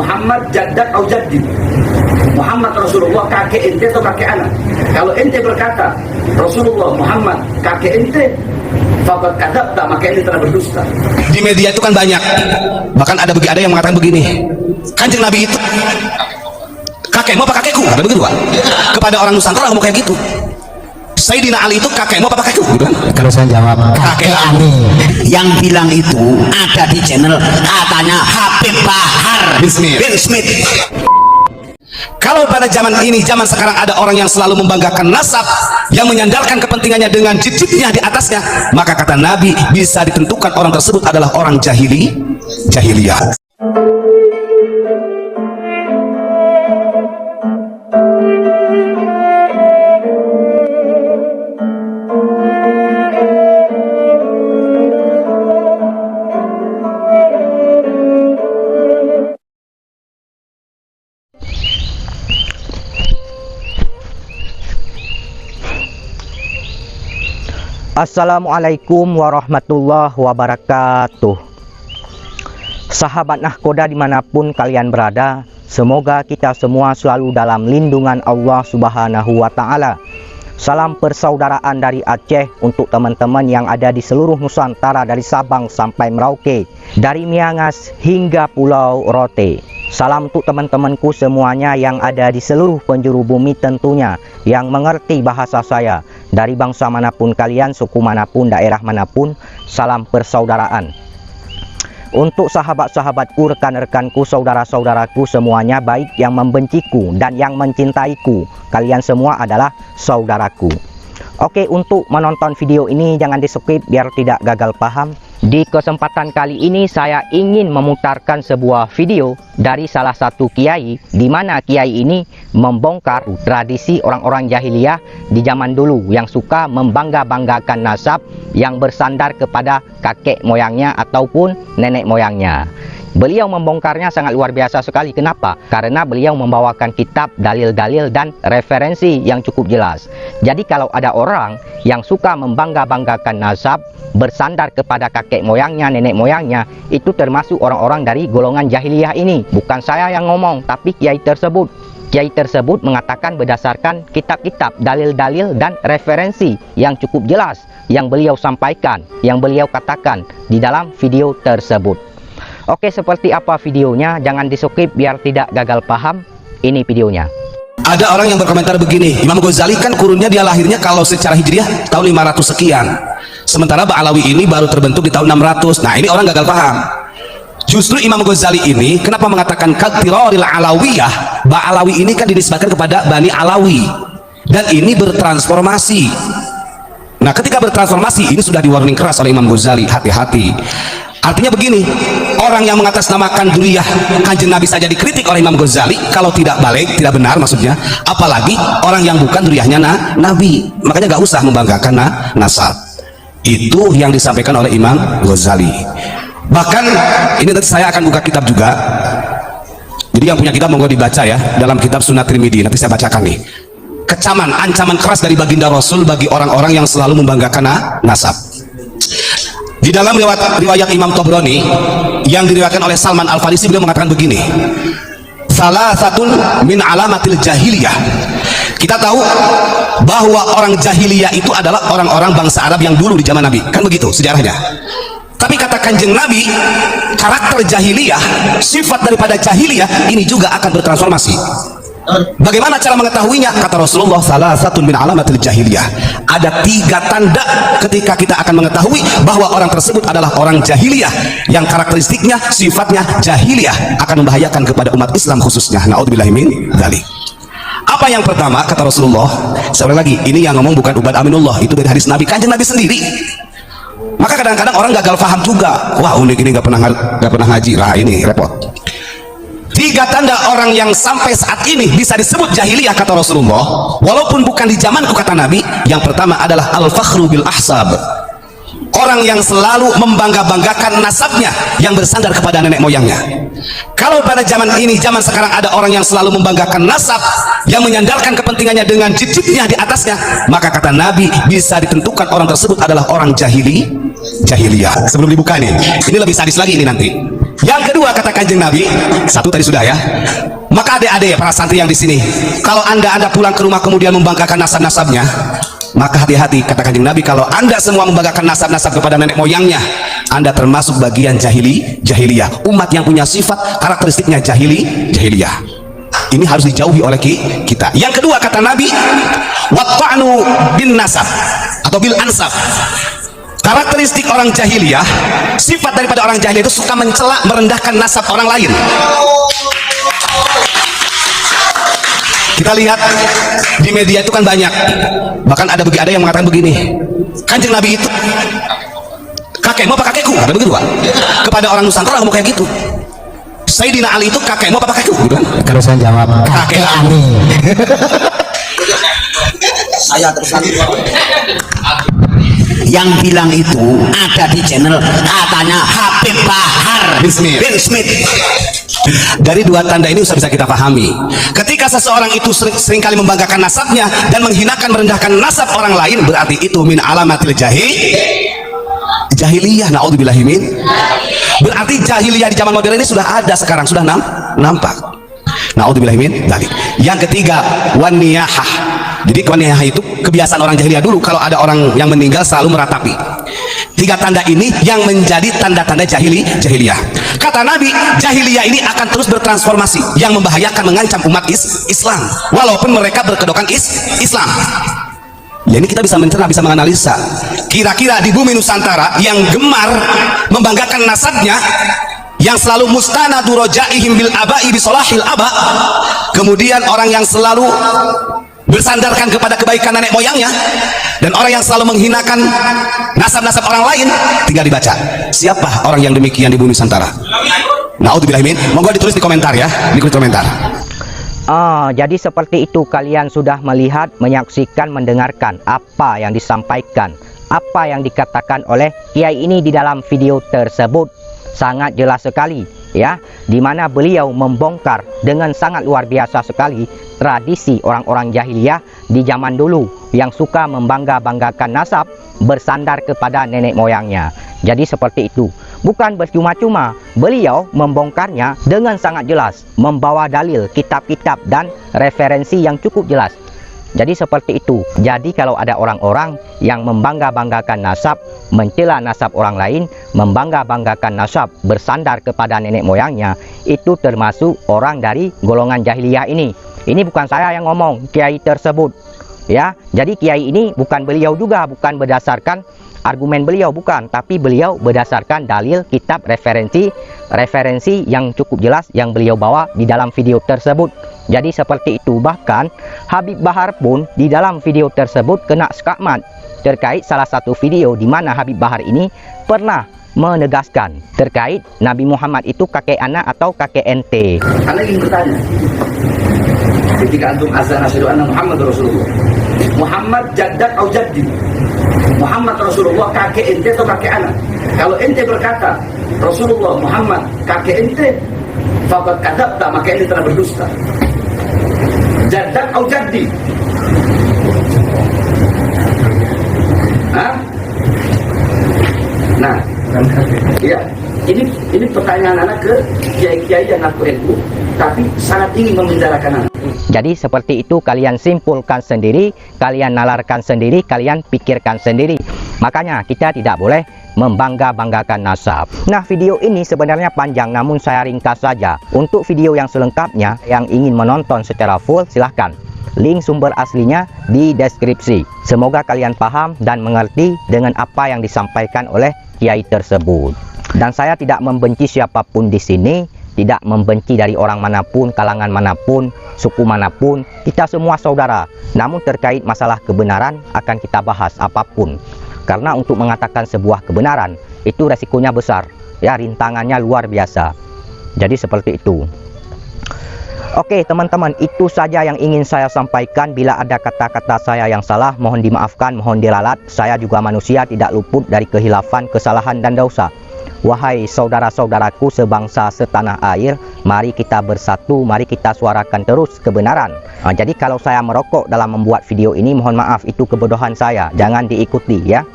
Muhammad jaddak atau jaddi. Muhammad Rasulullah kakek ente atau kakek anak. Kalau ente berkata Rasulullah Muhammad kakek ente, faqad kadzabta, maka ente telah berdusta. Di media itu kan banyak, bahkan ada yang mengatakan begini, Kanjeng Nabi itu kakekmu apa kakekku? Ada begitu Pak? Kepada orang Nusantara ngomong kayak gitu. Sayyidina Ali itu kakekmu apa kakekku? Gitu kan? Kalau saya jawab kakek Ali. Yang bilang itu ada di channel katanya Habib Bahar bin Smith. Kalau pada zaman ini, zaman sekarang ada orang yang selalu membanggakan nasab, yang menyandarkan kepentingannya dengan cicitnya di atasnya, maka kata Nabi bisa ditentukan orang tersebut adalah orang jahiliyah. Assalamualaikum warahmatullahi wabarakatuh. Sahabat Nahkoda dimanapun kalian berada, semoga kita semua selalu dalam lindungan Allah Subhanahu wa Ta'ala. Salam persaudaraan dari Aceh untuk teman-teman yang ada di seluruh Nusantara, dari Sabang sampai Merauke, dari Miangas hingga Pulau Rote. Salam untuk teman-temanku semuanya yang ada di seluruh penjuru bumi tentunya, yang mengerti bahasa saya, dari bangsa manapun kalian, suku manapun, daerah manapun. Salam persaudaraan. Untuk sahabat-sahabatku, rekan-rekanku, saudara-saudaraku semuanya, baik yang membenciku dan yang mencintaiku, kalian semua adalah saudaraku. Oke, untuk menonton video ini jangan di skip biar tidak gagal paham. Di kesempatan kali ini saya ingin memutarkan sebuah video dari salah satu kiai, di mana kiai ini membongkar tradisi orang-orang jahiliyah di zaman dulu yang suka membangga-banggakan nasab yang bersandar kepada kakek moyangnya ataupun nenek moyangnya. Beliau membongkarnya sangat luar biasa sekali. Kenapa? Karena beliau membawakan kitab, dalil-dalil dan referensi yang cukup jelas. Jadi kalau ada orang yang suka membangga-banggakan nasab bersandar kepada kakek moyangnya, nenek moyangnya, itu termasuk orang-orang dari golongan jahiliyah ini. Bukan saya yang ngomong, tapi kiai tersebut. Kiai tersebut mengatakan berdasarkan kitab-kitab, dalil-dalil dan referensi yang cukup jelas yang beliau sampaikan, yang beliau katakan di dalam video tersebut. Oke, seperti apa videonya? Jangan di skip biar tidak gagal paham. Ini videonya. Ada orang yang berkomentar begini, Imam Ghazali kan kurunnya dia lahirnya kalau secara hijriah tahun 500 sekian, sementara Ba'alawi ini baru terbentuk di tahun 600. Nah, ini orang gagal paham. Justru Imam Ghazali ini kenapa mengatakan katiroril alawiyah? Ba'alawi ini kan dinisbatkan kepada Bani Alawi, dan ini bertransformasi. Nah, ketika bertransformasi ini sudah di warning keras oleh Imam Ghazali, hati-hati. Artinya begini, orang yang mengatasnamakan duriyah Kanjeng Nabi saja dikritik oleh Imam Ghazali, kalau tidak balik, tidak benar maksudnya, apalagi orang yang bukan duriyahnya Nabi. Makanya gak usah membanggakan nasab. Itu yang disampaikan oleh Imam Ghazali. Bahkan ini nanti saya akan buka kitab juga, jadi yang punya kitab monggo dibaca ya, dalam kitab Sunnah Tirmidzi, nanti saya bacakan nih. Kecaman, ancaman keras dari baginda Rasul bagi orang-orang yang selalu membanggakan nasab. Di dalam riwayat Imam Tobroni yang diriwayatkan oleh Salman Al-Farisi, beliau mengatakan begini, salah satu min alamatil jahiliyah. Kita tahu bahwa orang jahiliyah itu adalah orang-orang bangsa Arab yang dulu di zaman Nabi, kan begitu sejarahnya. Tapi kata Kanjeng Nabi, karakter jahiliyah, sifat daripada jahiliyah ini juga akan bertransformasi. Bagaimana cara mengetahuinya? Kata Rasulullah, salah satu min alamatil jahiliyah. Ada 3 tanda ketika kita akan mengetahui bahwa orang tersebut adalah orang jahiliyah, yang karakteristiknya, sifatnya jahiliyah, akan membahayakan kepada umat Islam khususnya. Na'udzubillahi min dzalik. Apa yang pertama? Kata Rasulullah, sekali lagi, ini yang ngomong bukan Ubad Aminullah, itu dari hadis Nabi, Kanjeng Nabi sendiri. Maka kadang-kadang orang gagal paham juga. Wah, unik ini, gak pernah ngaji. Lah, ini repot. 3 tanda orang yang sampai saat ini bisa disebut jahiliyah kata Rasulullah, walaupun bukan di zamanku kata Nabi. Yang pertama adalah al-fakhru bil ahsab, orang yang selalu membangga-banggakan nasabnya yang bersandar kepada nenek moyangnya. Kalau pada zaman ini, zaman sekarang ada orang yang selalu membanggakan nasab yang menyandarkan kepentingannya dengan cicitnya di atasnya, maka kata Nabi bisa ditentukan orang tersebut adalah orang jahiliyah. Sebelum dibuka nih, ini lebih sadis lagi ini nanti. Yang kedua kata Kanjeng Nabi, satu tadi sudah ya. Maka adik-adik para santri yang di sini, kalau anda pulang ke rumah kemudian membanggakan nasab-nasabnya, maka hati-hati kata Kanjeng Nabi, kalau anda semua membanggakan nasab-nasab kepada nenek moyangnya, anda termasuk bagian jahiliyah, umat yang punya sifat karakteristiknya jahiliyah. Ini harus dijauhi oleh kita. Yang kedua kata Nabi, watta'nu bin nasab atau bil ansab. Karakteristik orang jahiliyah, sifat daripada orang jahiliyah itu suka mencela, merendahkan nasab orang lain. Kita lihat di media itu kan banyak, bahkan ada yang mengatakan begini, Kanjeng Nabi itu kakekmu apa kakekku, ada begitu Pak. Kepada orang Nusantara ngomong kayak gitu. Sayyidina Ali itu kakekmu apa kakekku, gitu kan? Kalau saya jawab kakek Ali. Saya terus Yang bilang itu ada di channel katanya Habib Bahar bin Smith. Dari dua tanda ini bisa kita pahami, ketika seseorang itu seringkali membanggakan nasabnya dan menghinakan merendahkan nasab orang lain, berarti itu min alamatil jahiliyah. Naudzubillahi min. Berarti jahiliyah di zaman modern ini sudah ada sekarang, sudah nampak. Naudzubillahi min dzalik. Yang ketiga, waniyahah. Jadi waniyahah itu kebiasaan orang jahiliyah dulu, kalau ada orang yang meninggal selalu meratapi. Tiga tanda ini yang menjadi tanda-tanda jahiliyah. Kata Nabi, jahiliyah ini akan terus bertransformasi yang membahayakan, mengancam umat Islam walaupun mereka berkedokan Islam. Ya, ini kita bisa mencerna, bisa menganalisa. Kira-kira di bumi Nusantara yang gemar membanggakan nasabnya, yang selalu mustanadu rojaihim bil abai bisolahil aba, kemudian orang yang selalu bersandarkan kepada kebaikan nenek moyangnya, dan orang yang selalu menghinakan nasab-nasab orang lain, tinggal dibaca siapa orang yang demikian di bumi Nusantara. Naudzubillahi min. Monggo ditulis di komentar ya, di komentar. Jadi seperti itu, kalian sudah melihat, menyaksikan, mendengarkan apa yang disampaikan, apa yang dikatakan oleh kiai ini di dalam video tersebut. Sangat jelas sekali ya, dimana beliau membongkar dengan sangat luar biasa sekali tradisi orang-orang jahiliyah di zaman dulu yang suka membangga-banggakan nasab, bersandar kepada nenek moyangnya. Jadi seperti itu, bukan bercuma-cuma, beliau membongkarnya dengan sangat jelas, membawa dalil, kitab-kitab dan referensi yang cukup jelas. Jadi seperti itu. Jadi kalau ada orang-orang yang membangga-banggakan nasab, mencela nasab orang lain, membangga-banggakan nasab, bersandar kepada nenek moyangnya, itu termasuk orang dari golongan jahiliyah ini. Ini bukan saya yang ngomong, kiai tersebut ya. Jadi kiai ini bukan beliau juga, bukan berdasarkan argumen beliau, bukan, tapi beliau berdasarkan dalil, kitab, referensi yang cukup jelas yang beliau bawa di dalam video tersebut. Jadi seperti itu. Bahkan Habib Bahar pun di dalam video tersebut kena skakmat terkait salah satu video di mana Habib Bahar ini pernah menegaskan terkait Nabi Muhammad itu kakek anak atau kakek ente. Anda ingin bertanya, ketika antum azan asyhadu anna Muhammad Rasulullah, Muhammad jaddak atau jaddi, Muhammad Rasulullah kakek ente atau kakek anak? Kalau ente berkata Rasulullah Muhammad kakek ente, faqad kadzabta, maka ente telah berdusta. Jaddak atau jaddi? Hah? Nah, iya, ini pertanyaan anak ke kiai-kiai yang ngaku NU, tapi sangat ingin memenjarakan anak. Jadi seperti itu, kalian simpulkan sendiri, kalian nalarkan sendiri, kalian pikirkan sendiri. Makanya kita tidak boleh membangga-banggakan nasab. Nah, video ini sebenarnya panjang, namun saya ringkas saja. Untuk video yang selengkapnya, yang ingin menonton secara full, silahkan. Link sumber aslinya di deskripsi. Semoga kalian paham dan mengerti dengan apa yang disampaikan oleh kiai tersebut. Dan saya tidak membenci siapapun di sini, tidak membenci dari orang manapun, kalangan manapun, suku manapun. Kita semua saudara. Namun terkait masalah kebenaran akan kita bahas apapun. Karena untuk mengatakan sebuah kebenaran itu resikonya besar, ya, rintangannya luar biasa. Jadi seperti itu. Oke teman-teman, itu saja yang ingin saya sampaikan. Bila ada kata-kata saya yang salah, mohon dimaafkan, mohon diralat. Saya juga manusia, tidak luput dari kehilafan, kesalahan dan dosa. Wahai saudara-saudaraku sebangsa setanah air, mari kita bersatu, mari kita suarakan terus kebenaran. Jadi kalau saya merokok dalam membuat video ini, mohon maaf, itu kebodohan saya, jangan diikuti ya.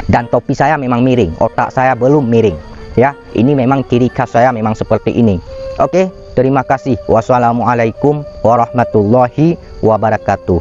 Dan topi saya memang miring, otak saya belum miring Ya, ini memang ciri khas saya memang seperti ini. Oke, terima kasih. Wassalamualaikum warahmatullahi wabarakatuh.